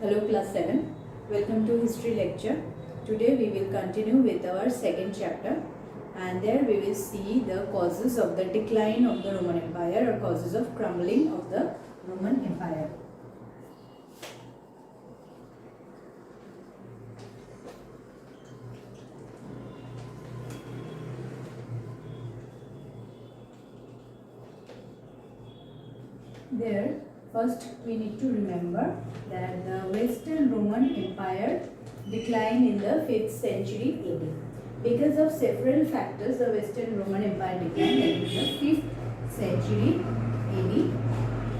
Hello Class 7, welcome to History lecture. Today we will continue with our second chapter and there we will see the causes of the decline of the Roman Empire or causes of crumbling of the Roman Empire. There, first we need to remember that the Western Roman Empire declined in the 5th century AD. Because of several factors, the Western Roman Empire declined in the 5th century AD,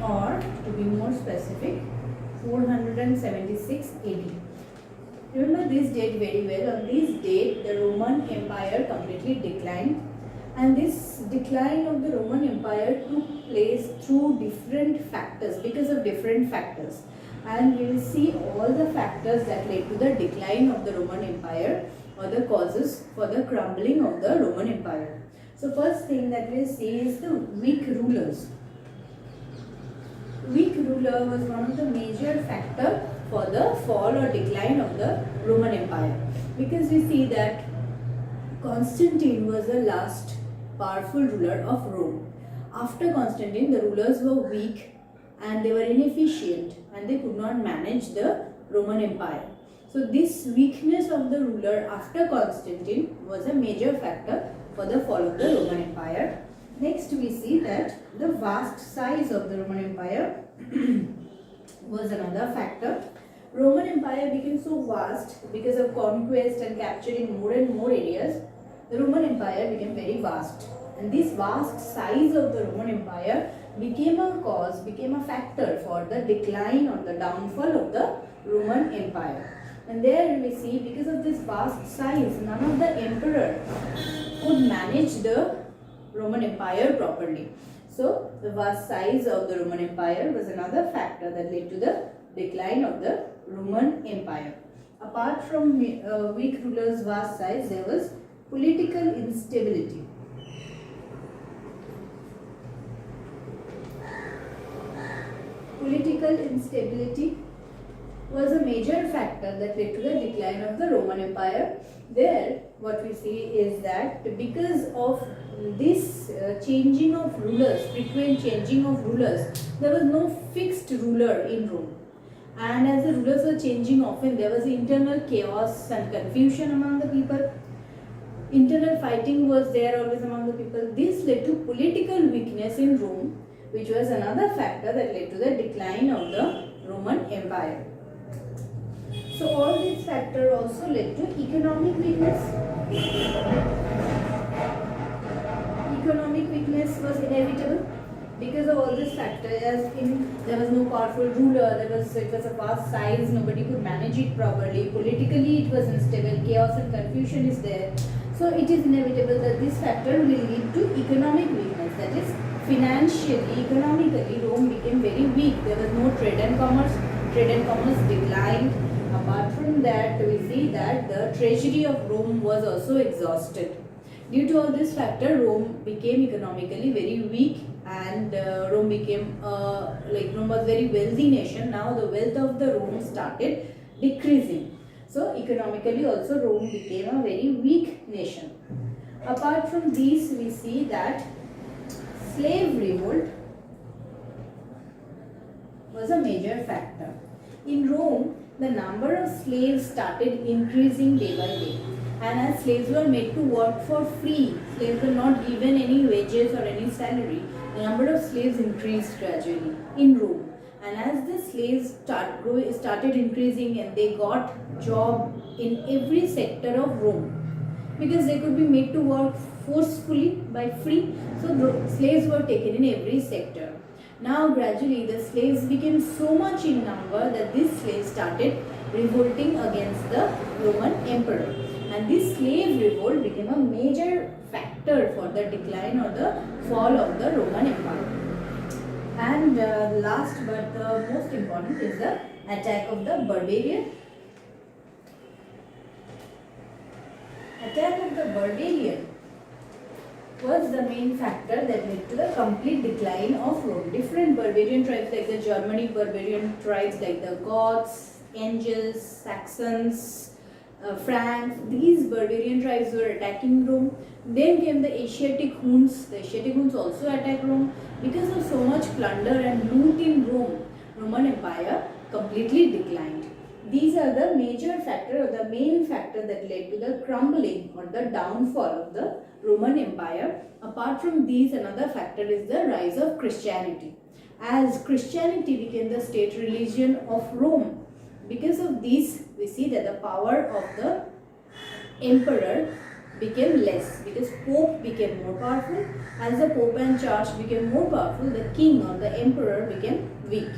or to be more specific, 476 AD. Remember this date very well. On this date, the Roman Empire completely declined. And this decline of the Roman Empire took place through different factors, because of different factors. And we will see all the factors that led to the decline of the Roman Empire or the causes for the crumbling of the Roman Empire. So first thing that we will see is the weak rulers. Weak ruler was one of the major factor for the fall or decline of the Roman Empire. Because we see that Constantine was the last powerful ruler of Rome. After Constantine, the rulers were weak and they were inefficient and they could not manage the Roman Empire. So this weakness of the ruler after Constantine was a major factor for the fall of the Roman Empire. Next we see that the vast size of the Roman Empire was another factor. Roman Empire became so vast because of conquest and capturing more and more areas. The Roman Empire became very vast, and this vast size of the Roman Empire became a factor for the decline or the downfall of the Roman Empire. And there we see, because of this vast size, none of the emperor could manage the Roman Empire properly. So the vast size of the Roman Empire was another factor that led to the decline of the Roman Empire. Apart from weak rulers' vast size, there was political instability. Political instability was a major factor that led to the decline of the Roman Empire. There, what we see is that because of this changing of rulers, frequent changing of rulers, there was no fixed ruler in Rome. And as the rulers were changing often, there was internal chaos and confusion among the people. Internal fighting was there always among the people. This led to political weakness in Rome, which was another factor that led to the decline of the Roman Empire. So all these factors also led to economic weakness. Economic weakness was inevitable because of all these factors. As in, there was no powerful ruler, it was a vast size, nobody could manage it properly. Politically it was unstable, chaos and confusion is there. So it is inevitable that this factor will lead to economic weakness, that is financially, economically Rome became very weak. There was no trade and commerce declined. Apart from that, we see that the treasury of Rome was also exhausted. Due to all this factor, Rome became economically very weak and Rome became Rome was very wealthy nation. Now the wealth of the Rome started decreasing. So economically also Rome became a very weak nation. Apart from these, we see that slave revolt was a major factor. In Rome, the number of slaves started increasing day by day. And as slaves were made to work for free, slaves were not given any wages or any salary, the number of slaves increased gradually in Rome. And as the slaves started increasing and they got job in every sector of Rome, because they could be made to work forcefully by free, so slaves were taken in every sector. Now gradually the slaves became so much in number that these slaves started revolting against the Roman emperor. And this slave revolt became a major factor for the decline or the fall of the Roman Empire. And last but the most important is the attack of the barbarian. Attack of the barbarian was the main factor that led to the complete decline of Rome. Different barbarian tribes like the Germanic barbarian tribes like the Goths, Angles, Saxons, Franks. These barbarian tribes were attacking Rome. Then came the Asiatic Huns. The Asiatic Huns also attacked Rome. Because of so much plunder and loot in Rome, Roman Empire completely declined. These are the major factor or the main factor that led to the crumbling or the downfall of the Roman Empire. Apart from these, another factor is the rise of Christianity. As Christianity became the state religion of Rome, because of these, we see that the power of the emperor became less, because Pope became more powerful. As the Pope and Church became more powerful, the king or the emperor became weak.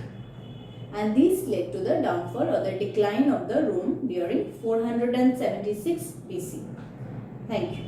And these led to the downfall or the decline of the Rome during 476 BC. Thank you.